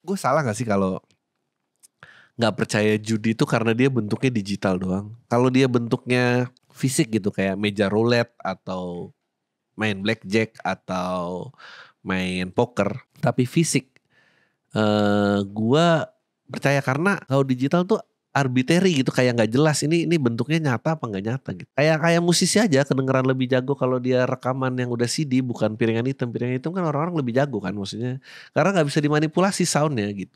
gue salah gak sih kalau gak percaya judi itu karena dia bentuknya digital doang? Kalau dia bentuknya fisik gitu kayak meja roulette atau main blackjack atau main poker tapi fisik, gua percaya karena kalau digital tuh arbitrary gitu, kayak nggak jelas ini bentuknya nyata apa nggak nyata gitu. Kayak musisi aja kedengeran lebih jago kalau dia rekaman yang udah CD bukan piringan hitam. Piringan hitam kan orang-orang lebih jago kan maksudnya karena nggak bisa dimanipulasi soundnya gitu.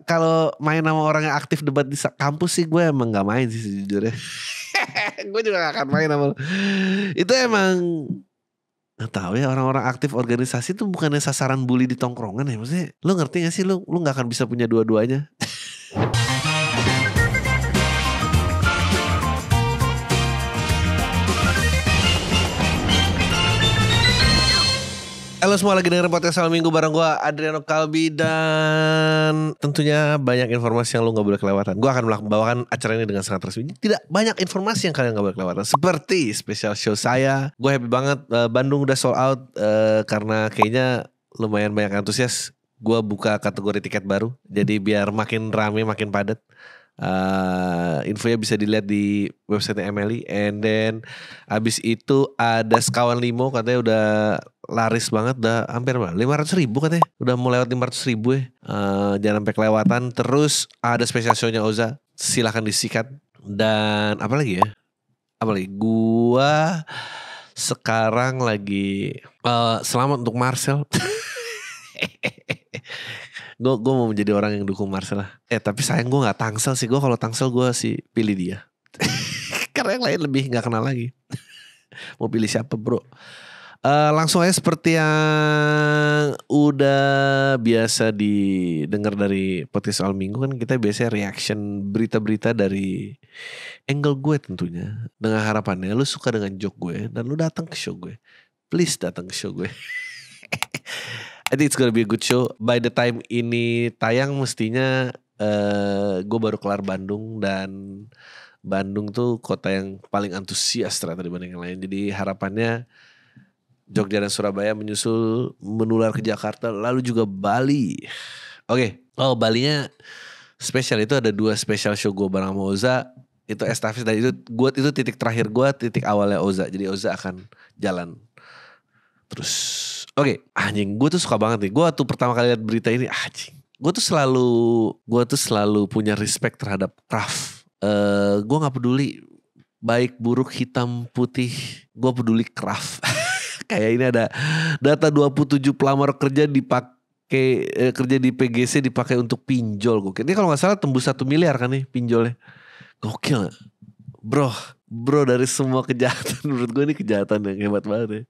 Kalau main sama orang yang aktif debat di kampus sih gue emang nggak main sih sejujurnya. Gue juga gak akan main sama lu. Itu emang nggak tahu ya, orang-orang aktif organisasi tuh bukannya sasaran bully di tongkrongan ya, maksudnya lu ngerti gak sih lu nggak akan bisa punya dua-duanya. Halo semua, lagi dengerin podcast Malam Minggu bareng gue Adriano Kalbi. Dan tentunya banyak informasi yang lu gak boleh kelewatan. Gue akan membawakan acara ini dengan sangat resmi. Tidak banyak informasi yang kalian gak boleh kelewatan, seperti special show saya. Gue happy banget, Bandung udah sold out, karena kayaknya lumayan banyak antusias. Gue buka kategori tiket baru, jadi biar makin rame makin padat. Infonya bisa dilihat di website Emily. And then abis itu ada Sekawan Limo, katanya udah laris banget, udah hampir 500.000 katanya, udah mau lewat 500.000 ya. Jangan sampai kelewatan. Terus ada special show-nya Oza, silahkan disikat. Dan apa lagi ya, gua sekarang lagi selamat untuk Marcel. Gue mau menjadi orang yang dukung Marcel lah. Tapi sayang gue gak Tangsel sih. Gue kalau Tangsel gue sih pilih dia. Karena yang lain lebih gak kenal lagi. Mau pilih siapa bro? Langsung aja seperti yang udah biasa didengar dari podcast Al Minggu kan, kita biasanya reaction berita-berita dari angle gue tentunya. Dengan harapannya lu suka dengan joke gue dan lu datang ke show gue. Please datang ke show gue. I think it's gonna be a good show. By the time ini tayang mestinya gue baru kelar Bandung. Dan Bandung tuh kota yang paling antusias ternyata dibanding yang lain. Jadi harapannya Jogja dan Surabaya menyusul, menular ke Jakarta, lalu juga Bali. Oke. Oh, Balinya spesial, itu ada 2 special show gue bareng sama Oza. Itu estafet, dan itu titik terakhir gue, titik awalnya Oza. Jadi Oza akan jalan terus. Oke, anjing, gue tuh suka banget nih. Gue tuh pertama kali lihat berita ini, anjing, gue tuh selalu punya respect terhadap craft. Gue nggak peduli baik buruk hitam putih, gue peduli craft. Kayak ini ada data 27 pelamar kerja dipakai kerja di PGC dipakai untuk pinjol. Gokil. Ini kalau nggak salah tembus 1 miliar kan nih pinjolnya. Gokil gak? Bro dari semua kejahatan, menurut gue ini kejahatan yang hebat banget ya.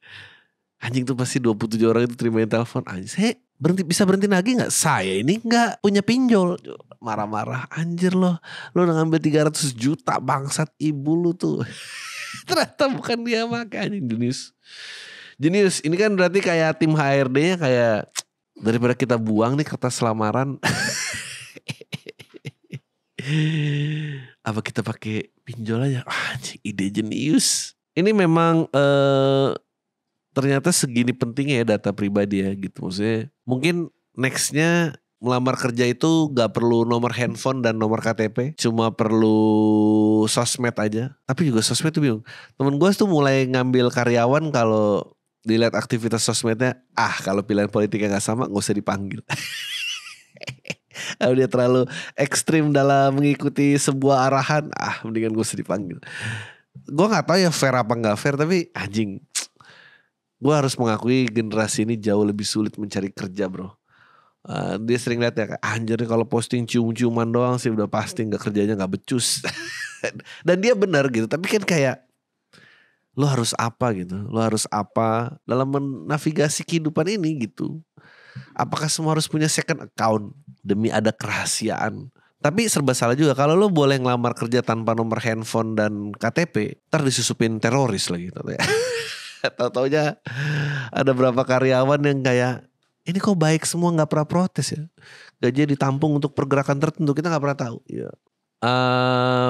Anjing tuh pasti 27 orang itu terimain telepon. Anjing, bisa berhenti nagih gak? Saya ini gak punya pinjol. Marah-marah. Anjir lo udah ngambil 300 juta bangsat ibu lu tuh. Ternyata bukan dia makan, anjing. Jenius. Ini kan berarti kayak tim HRD-nya kayak, daripada kita buang nih kertas lamaran, apa kita pakai pinjol aja. Anjing, ide jenius. Ini memang ternyata segini pentingnya ya data pribadi ya gitu. Maksudnya mungkin nextnya melamar kerja itu gak perlu nomor handphone dan nomor KTP, cuma perlu sosmed aja. Tapi juga sosmed tuh bingung. Temen gue tuh mulai ngambil karyawan kalau dilihat aktivitas sosmednya, kalau pilihan politiknya gak sama gak usah dipanggil. Kalau dia terlalu ekstrim dalam mengikuti sebuah arahan, mendingan gak usah dipanggil. Gue gak tahu ya fair apa gak fair, tapi anjing, gue harus mengakui generasi ini jauh lebih sulit mencari kerja bro. Dia sering lihat ya, anjir kalau posting cium-ciuman doang sih udah pasti gak kerjanya gak becus. Dan dia benar gitu, tapi kan kayak lo harus apa gitu, lo harus apa dalam menavigasi kehidupan ini gitu. Apakah semua harus punya second account demi ada kerahasiaan? Tapi serba salah juga kalau lo boleh ngelamar kerja tanpa nomor handphone dan KTP, ntar disusupin teroris lagi. Tahu-taunya ada berapa karyawan yang kayak, ini kok baik semua gak pernah protes ya, gajinya ditampung untuk pergerakan tertentu, kita gak pernah tahu ya.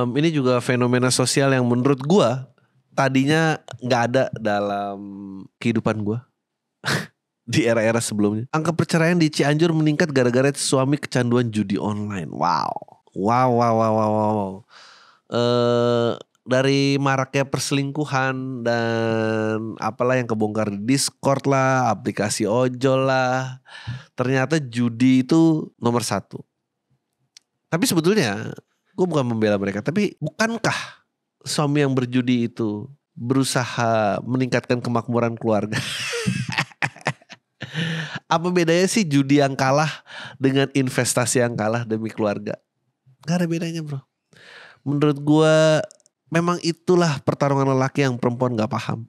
Ini juga fenomena sosial yang menurut gue tadinya gak ada dalam kehidupan gue. di era-era sebelumnya. Angka perceraian di Cianjur meningkat gara-gara suami kecanduan judi online. Wow. Wow, wow, wow, wow, wow. Dari maraknya perselingkuhan dan apalah yang kebongkar di Discord lah, aplikasi ojol lah. Ternyata judi itu nomor satu. Tapi sebetulnya gue bukan membela mereka. Tapi bukankah suami yang berjudi itu berusaha meningkatkan kemakmuran keluarga? Apa bedanya sih judi yang kalah dengan investasi yang kalah demi keluarga? Gak ada bedanya bro. Menurut gue memang itulah pertarungan lelaki yang perempuan gak paham.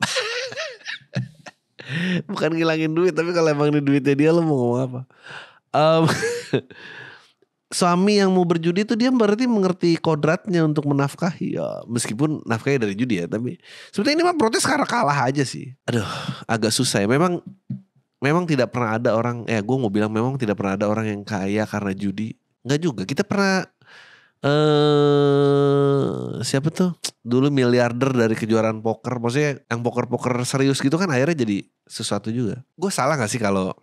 Bukan ngilangin duit, tapi kalau emang ini duitnya dia, lo mau ngomong apa? Suami yang mau berjudi itu dia berarti mengerti kodratnya untuk menafkahi ya, meskipun nafkahnya dari judi ya. Tapi sebetulnya ini mah protes karena kalah aja sih. Aduh, agak susah ya. Memang tidak pernah ada orang, gue mau bilang memang tidak pernah ada orang yang kaya karena judi. Enggak juga. Kita pernah siapa tuh dulu miliarder dari kejuaraan poker, maksudnya yang poker serius gitu kan akhirnya jadi sesuatu juga. Gue salah gak sih kalau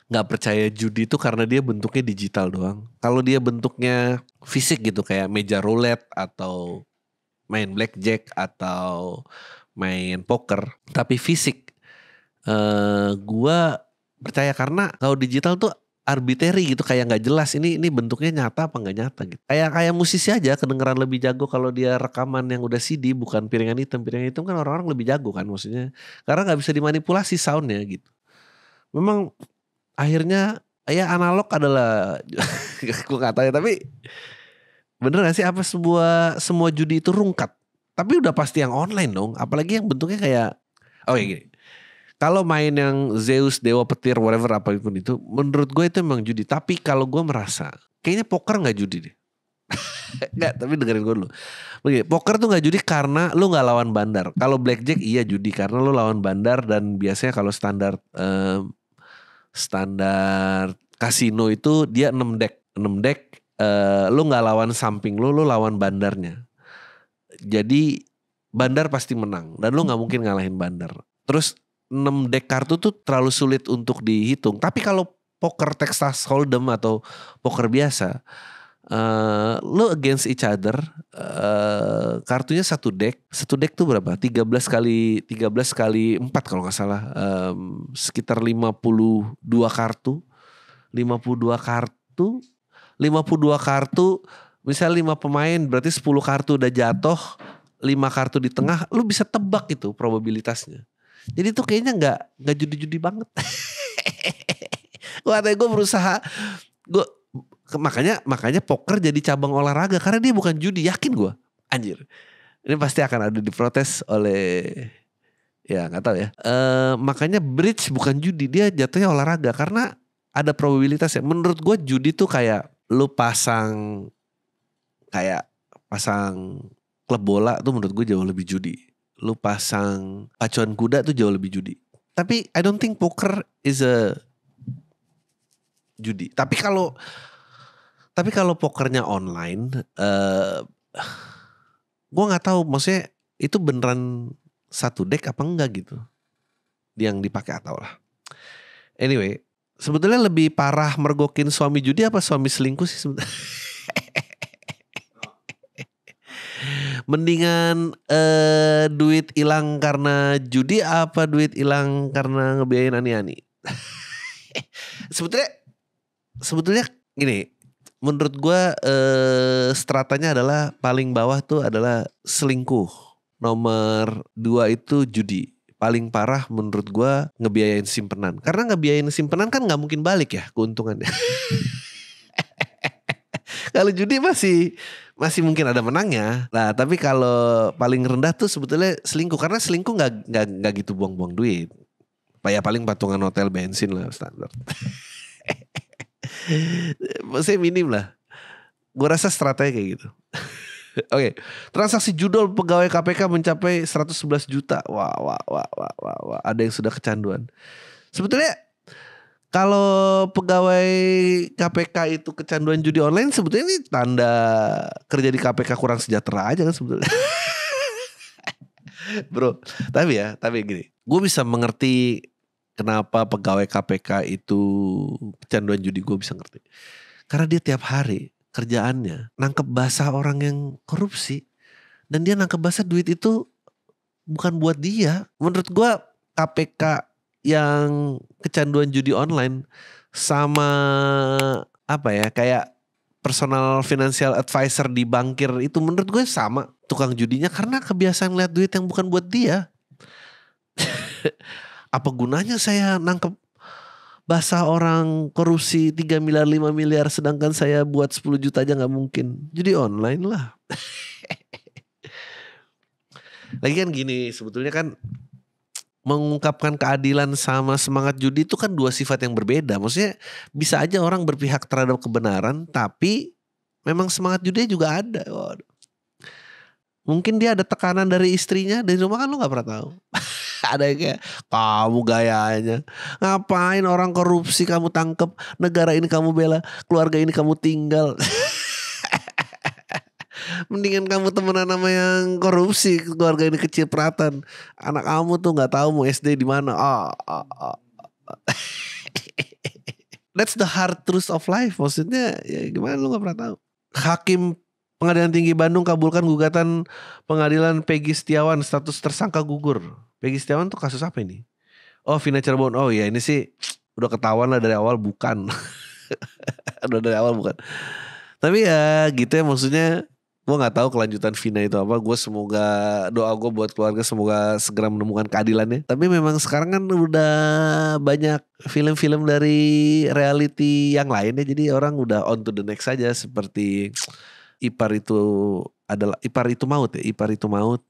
nggak percaya judi itu karena dia bentuknya digital doang? Kalau dia bentuknya fisik gitu kayak meja roulette atau main blackjack atau main poker tapi fisik, gue percaya. Karena kalau digital tuh arbitrary gitu, kayak nggak jelas ini bentuknya nyata apa nggak nyata gitu. Kayak musisi aja kedengeran lebih jago kalau dia rekaman yang udah CD bukan piringan hitam kan orang-orang lebih jago kan, maksudnya karena nggak bisa dimanipulasi soundnya gitu. Memang akhirnya ya analog adalah gue nggak tahu ya, tapi bener gak sih apa semua judi itu rungkat? Tapi udah pasti yang online dong, apalagi yang bentuknya kayak gini. Kalau main yang Zeus, Dewa Petir, whatever apapun itu, menurut gue itu emang judi. Tapi kalau gue merasa, kayaknya poker gak judi deh. Enggak, tapi dengerin gue dulu. Begini, poker tuh gak judi karena lu gak lawan bandar. Kalau blackjack iya judi karena lu lawan bandar. Dan biasanya kalau standar kasino itu dia 6 deck. 6 deck, lu gak lawan samping lu lawan bandarnya. Jadi bandar pasti menang. Dan lu gak mungkin ngalahin bandar. Terus 6 deck kartu tuh terlalu sulit untuk dihitung. Tapi kalau poker Texas Hold'em atau poker biasa, lo against each other, kartunya satu deck tuh berapa? 13 kali 4 kalau gak salah, sekitar 52 kartu. 52 kartu, misalnya 5 pemain berarti 10 kartu udah jatuh, 5 kartu di tengah, lo bisa tebak itu probabilitasnya. Jadi tuh kayaknya nggak judi-judi banget. Gue berusaha, makanya poker jadi cabang olahraga karena dia bukan judi, yakin gue. Anjir, ini pasti akan ada diprotes oleh ya nggak tahu ya. Makanya bridge bukan judi, dia jatuhnya olahraga karena ada probabilitas ya. Menurut gue judi tuh kayak lu pasang klub bola tuh menurut gue jauh lebih judi. Lu pasang pacuan kuda tuh jauh lebih judi. Tapi I don't think poker is a judi. Tapi kalau pokernya online, gue nggak tahu, maksudnya itu beneran satu deck apa enggak gitu yang dipakai atau lah. Anyway, sebetulnya lebih parah mergokin suami judi apa suami selingkuh sih sebetulnya? Mendingan duit hilang karena judi apa duit hilang karena ngebiayain ani-ani? Sebetulnya gini, menurut gue stratanya adalah paling bawah tuh adalah selingkuh, nomor 2 itu judi, paling parah menurut gue ngebiayain simpenan. Karena ngebiayain simpenan kan nggak mungkin balik ya keuntungannya. Kalau judi masih mungkin ada menangnya. Nah, tapi kalau paling rendah tuh sebetulnya selingkuh, karena selingkuh nggak gitu buang-buang duit. Ya paling patungan hotel bensin lah standar. Maksudnya minim lah. Gue rasa strategi kayak gitu. Oke, transaksi judol pegawai KPK mencapai 111 juta. Wah. Ada yang sudah kecanduan. Sebetulnya kalau pegawai KPK itu kecanduan judi online, sebetulnya ini tanda kerja di KPK kurang sejahtera aja kan sebetulnya. Bro, tapi gini, gue bisa mengerti kenapa pegawai KPK itu kecanduan judi, gue bisa ngerti. Karena dia tiap hari kerjaannya nangkep basah orang yang korupsi. Dan dia nangkep basah duit itu bukan buat dia. Menurut gue KPK yang kecanduan judi online sama apa ya, kayak personal financial advisor di bankir itu menurut gue sama tukang judinya, karena kebiasaan lihat duit yang bukan buat dia. Apa gunanya saya nangkep basah orang korupsi 3 miliar 5 miliar sedangkan saya buat 10 juta aja gak mungkin. Judi online lah. Lagi kan gini, sebetulnya kan mengungkapkan keadilan sama semangat judi itu kan dua sifat yang berbeda. Maksudnya bisa aja orang berpihak terhadap kebenaran, tapi memang semangat judinya juga ada. Waduh. Mungkin dia ada tekanan dari istrinya, dari rumah kan lu gak pernah tahu. Ada yang kayak, kamu gayanya ngapain orang korupsi kamu tangkep, negara ini kamu bela, keluarga ini kamu tinggal. Mendingan kamu temenan sama yang korupsi, keluarga ini kecipratan. Anak kamu tuh nggak tahu mau SD di mana. That's the hard truth of life. Maksudnya ya gimana, lu nggak pernah tahu. Hakim Pengadilan Tinggi Bandung kabulkan gugatan pengadilan Peggy Setiawan, status tersangka gugur. Peggy Setiawan tuh kasus apa ini? Oh, Vina Cirebon. Oh ya, ini sih udah ketahuan lah dari awal bukan. Udah dari awal bukan. Tapi ya gitu ya, maksudnya gue gak tahu kelanjutan Vina itu apa. Gue semoga, doa gue buat keluarga semoga segera menemukan keadilannya. Tapi memang sekarang kan udah banyak film-film dari reality yang lain ya. Jadi orang udah on to the next saja. Seperti Ipar itu Maut ya. Ipar itu Maut.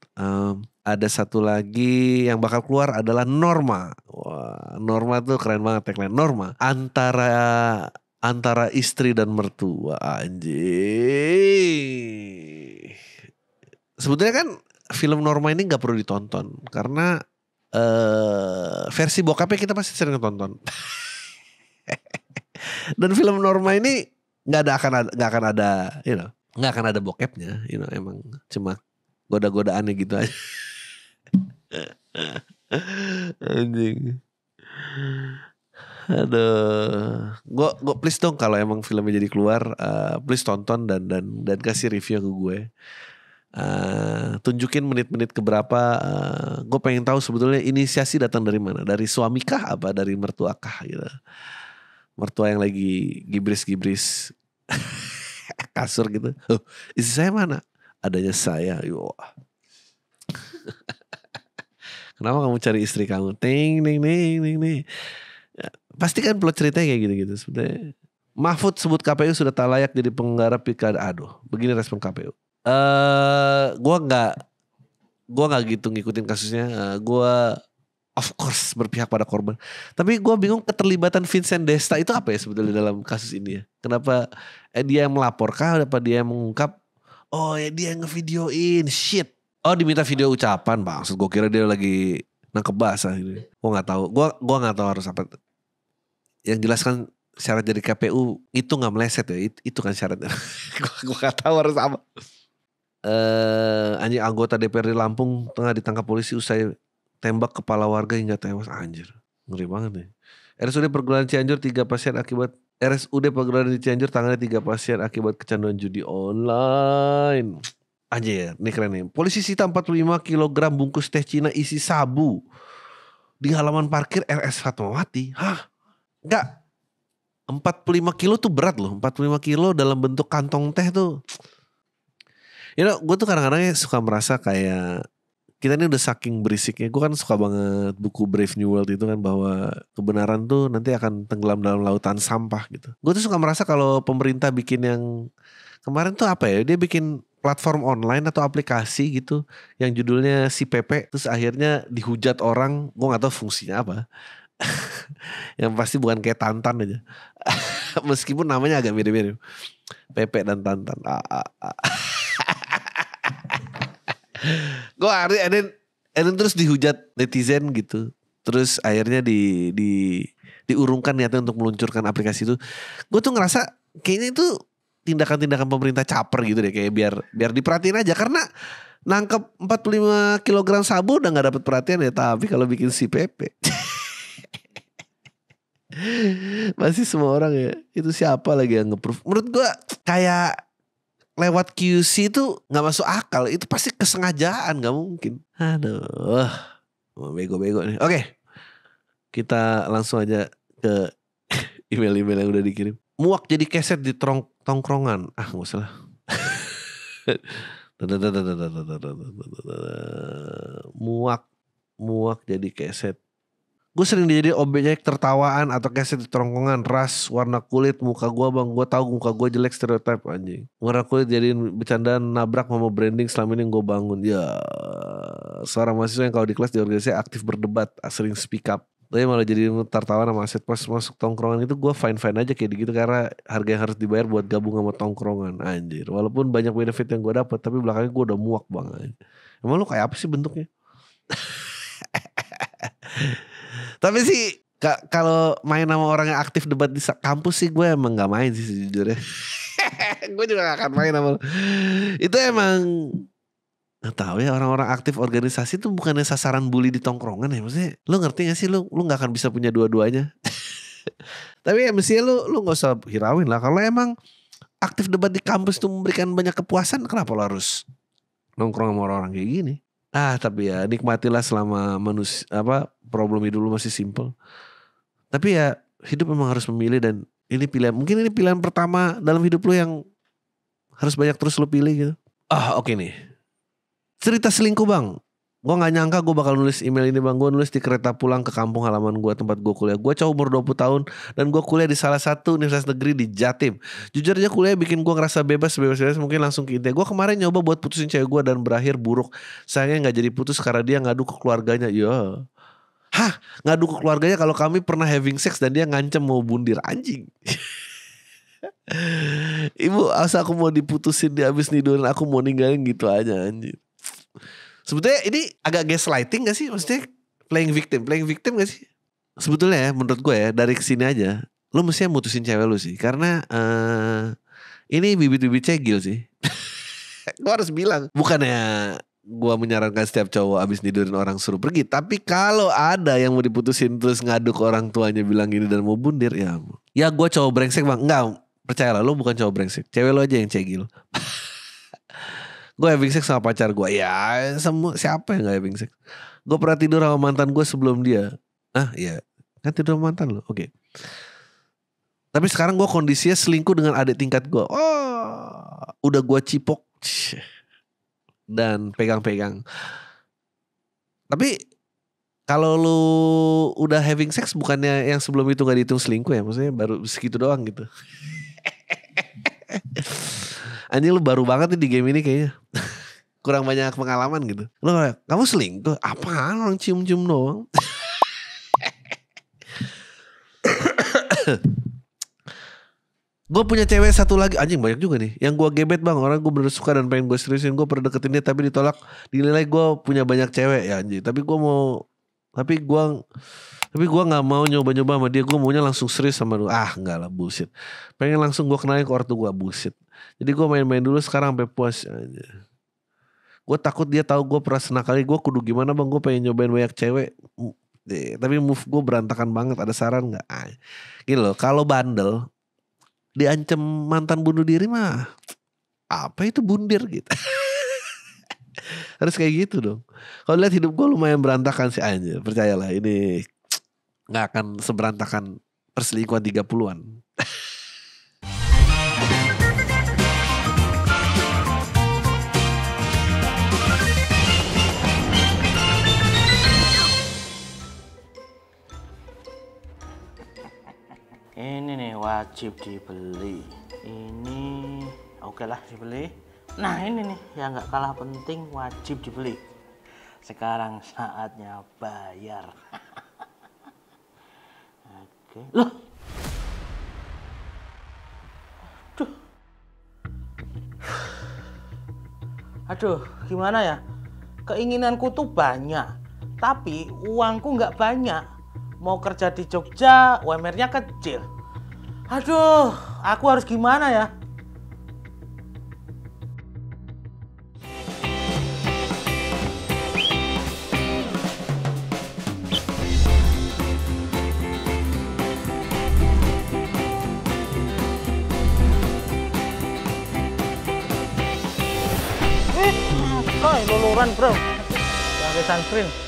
Ada satu lagi yang bakal keluar adalah Norma. Wah, Norma tuh keren banget tagline. Norma antara istri dan mertua, anjing. Sebetulnya kan film Norma ini gak perlu ditonton karena versi bokapnya kita pasti sering nonton. Dan film Norma ini gak akan ada, you know, gak akan ada bokepnya, you know, emang cuma goda-godaannya gitu aja. Anjing. Aduh, gue please dong kalau emang filmnya jadi keluar, please tonton dan kasih review ke gue. Tunjukin menit-menit keberapa. Gue pengen tahu sebetulnya inisiasi datang dari mana, dari suami kah apa dari mertua kah gitu. Mertua yang lagi gibris kasur gitu. Istri saya mana? Adanya saya. Yo. Kenapa kamu cari istri kamu? Ting. Ya, pasti kan plot ceritanya kayak gitu-gitu sebenarnya. Mahfud sebut KPU sudah tak layak jadi penyelenggara pilkada. Aduh, begini respon KPU. Gue nggak gitu ngikutin kasusnya. Gue of course berpihak pada korban. Tapi gue bingung keterlibatan Vincent Desta itu apa ya sebetulnya dalam kasus ini ya. Kenapa dia yang melaporkah? Apa dia yang mengungkap? Oh ya dia yang ngevideoin. Shit. Oh diminta video ucapan bang. Maksud gue kira dia lagi nangkep basah gitu. Gue nggak tahu. Gue nggak tahu harus apa. Yang jelaskan syarat jadi KPU itu nggak meleset ya. Itu kan syaratnya. Gue nggak tahu harus apa. Anjing anggota DPRD Lampung tengah ditangkap polisi usai tembak kepala warga hingga tewas. Anjir, ngeri banget nih. RSUD Perguruan Cianjur 3 pasien akibat RSUD Perguruan Cianjur tangani 3 pasien akibat kecanduan judi online. Anjir, ini keren nih. Polisi sita 45 kg bungkus teh Cina isi sabu di halaman parkir RS Fatmawati. Hah? Enggak. 45 kilo tuh berat loh. 45 kilo dalam bentuk kantong teh tuh. You know, gue tuh kadang-kadang suka merasa kayak kita ini udah saking berisiknya. Gue kan suka banget buku Brave New World itu kan, bahwa kebenaran tuh nanti akan tenggelam dalam lautan sampah gitu. Gue tuh suka merasa kalau pemerintah bikin yang kemarin tuh apa ya, dia bikin platform online atau aplikasi gitu yang judulnya Si Pepe, terus akhirnya dihujat orang. Gue gak tahu fungsinya apa. Yang pasti bukan kayak Tantan aja. Meskipun namanya agak mirip-mirip, Pepe dan Tantan. Gue hari Eden terus dihujat netizen gitu. Terus akhirnya diurungkan niatnya untuk meluncurkan aplikasi itu. Gue tuh ngerasa kayaknya itu tindakan-tindakan pemerintah caper gitu deh. Kayak biar diperhatiin aja. Karena nangkep 45 kg sabu udah gak dapet perhatian ya. Tapi kalau bikin Si Pepe Masih semua orang ya. Itu siapa lagi yang nge-proof? Menurut gue kayak lewat QC itu gak masuk akal. Itu pasti kesengajaan, gak mungkin. Aduh, bego-bego nih. Oke, kita langsung aja ke email-email yang udah dikirim. Muak jadi keset di tongkrongan. Ah gak usah lah. Muak jadi keset. Gue sering jadi objek tertawaan atau keset di tongkrongan. Ras, warna kulit, muka gue bang. Gue tahu muka gue jelek, stereotip anjing. Warna kulit jadiin bercandaan, nabrak sama branding selama ini gue bangun. Ya, seorang mahasiswa yang kalau di kelas di organisasi aktif berdebat, sering speak up. Tapi malah jadi tertawa sama aset pas masuk tongkrongan itu gue fine-fine aja kayak gitu. Karena harga yang harus dibayar buat gabung sama tongkrongan. Anjir, walaupun banyak benefit yang gue dapat, tapi belakangnya gue udah muak banget. Emang lu kayak apa sih bentuknya? Tapi sih kalau main sama orang yang aktif debat di kampus sih gue emang gak main sih sejujurnya. Gue juga gak akan main sama lu. Itu emang gak tahu ya, orang-orang aktif organisasi tuh bukannya sasaran bully di tongkrongan ya. Maksudnya lu ngerti gak sih, lu gak akan bisa punya dua-duanya. Tapi ya mestinya lu gak usah hirauin lah. Kalau emang aktif debat di kampus tuh memberikan banyak kepuasan, kenapa lu harus nongkrong sama orang-orang kayak gini? Tapi ya nikmatilah selama problem hidup lu masih simple. Tapi ya hidup memang harus memilih, dan ini pilihan, mungkin ini pilihan pertama dalam hidup lu yang harus banyak terus lu pilih gitu. Oke nih. Cerita selingkuh bang. Gue gak nyangka gue bakal nulis email ini bang. Gue nulis di kereta pulang ke kampung halaman gue, tempat gue kuliah. Gue cowok umur 20 tahun dan gue kuliah di salah satu universitas negeri di Jatim. Jujur aja kuliah bikin gue ngerasa bebas mungkin langsung ke intinya. Gue kemarin nyoba buat putusin cewek gue dan berakhir buruk. Sayangnya gak jadi putus karena dia ngadu ke keluarganya. Ngadu ke keluarganya kalau kami pernah having sex dan dia ngancem mau bundir. Anjing. Ibu, asa aku mau diputusin, dia habis nidurin aku, mau ninggalin gitu aja anjing. Sebetulnya ini agak gaslighting gak sih? Maksudnya playing victim gak sih? Sebetulnya ya menurut gue ya, dari kesini aja lu mestinya mutusin cewek lu sih. Karena ini bibit-bibit cegil sih. Gue harus bilang, bukannya gue menyarankan setiap cowok abis nidurin orang suruh pergi. Tapi kalau ada yang mau diputusin terus ngadu ke orang tuanya bilang gini dan mau bundir, ya gue cowok brengsek bang. Enggak, percayalah lu bukan cowok brengsek. Cewek lu aja yang cegil. Gue having sex sama pacar gue. Ya siapa yang gak having sex? Gue pernah tidur sama mantan gue sebelum dia. Iya, kan tidur sama mantan lo. Oke. Tapi sekarang gue kondisinya selingkuh dengan adik tingkat gue. Udah gue cipok dan pegang-pegang. Tapi kalau lu udah having sex, bukannya yang sebelum itu gak dihitung selingkuh ya? Maksudnya baru segitu doang gitu. Anjing, lu baru banget nih di game ini kayaknya. Kurang banyak pengalaman gitu. Lu kamu selingkuh? Apaan, orang cium-cium doang. Gue punya cewek satu lagi. Anjing, banyak juga nih yang gue gebet bang. Orang gue bener suka dan pengen gue seriusin. Gue pernah deketin dia tapi ditolak. Dinilai gue punya banyak cewek ya anjing. Tapi gue gak mau nyoba-nyoba sama dia. Gue maunya langsung serius sama lu. Enggak lah, bullshit. Pengen langsung gue kenalin ke ortu gue, bullshit. Jadi gue main-main dulu sekarang sampai puas aja. Gue takut dia tahu gue pernah senakali. Gue kudu gimana bang? Gue pengen nyobain banyak cewek. Tapi move gue berantakan banget. Ada saran gak? Gini loh, kalau bandel diancam mantan bunuh diri mah apa itu bundir gitu. Harus kayak gitu dong. Kalau lihat hidup gue lumayan berantakan sih anjir. Percayalah ini gak akan seberantakan perselingkuhan 30-an. Ini nih wajib dibeli. Ini oke lah dibeli. Nah ini nih yang gak kalah penting, wajib dibeli. Sekarang saatnya bayar. Oke. Loh. Aduh, gimana ya? Keinginanku tuh banyak, tapi uangku nggak banyak. Mau kerja di Jogja, UMR-nya kecil. Aduh, aku harus gimana ya? coy, luluran bro. Pakai sunscreen.